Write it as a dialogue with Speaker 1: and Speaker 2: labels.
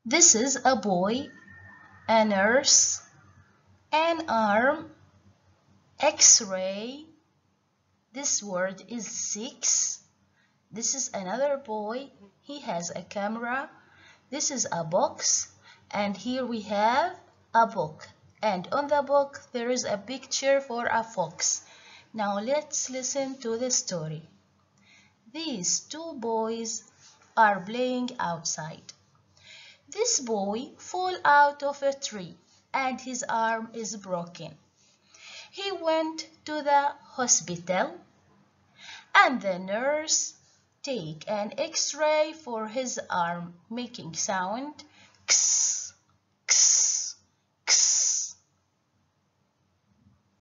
Speaker 1: This is a boy, a nurse, an arm, X-ray. This word is 6. This is another boy. He has a camera. This is a box. And here we have a book. And on the book there is a picture for a fox. Now let's listen to the story. These two boys are playing outside. This boy fell out of a tree and his arm is broken. He went to the hospital and the nurse take an X-ray for his arm, making sound X.